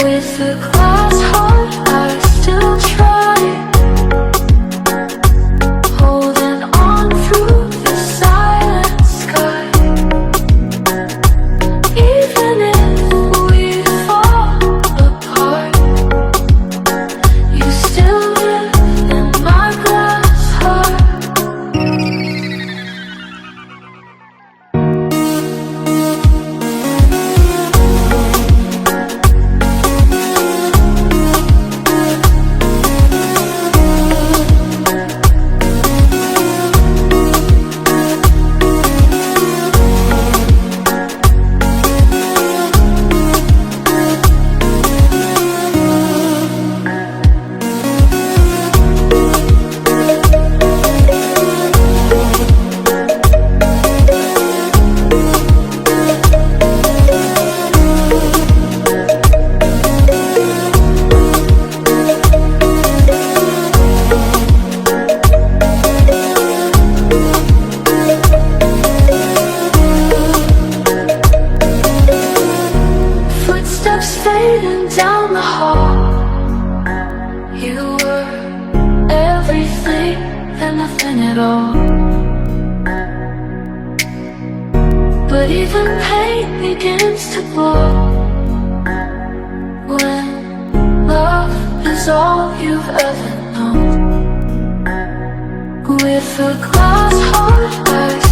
With a glass heart I still try, holding on through the silent sky. Even if we fall apart, you still live in my glass heart. Footsteps fading down the hall. You were everything and nothing at all. But even pain begins to glow when love is all you've ever known. With a glass heart I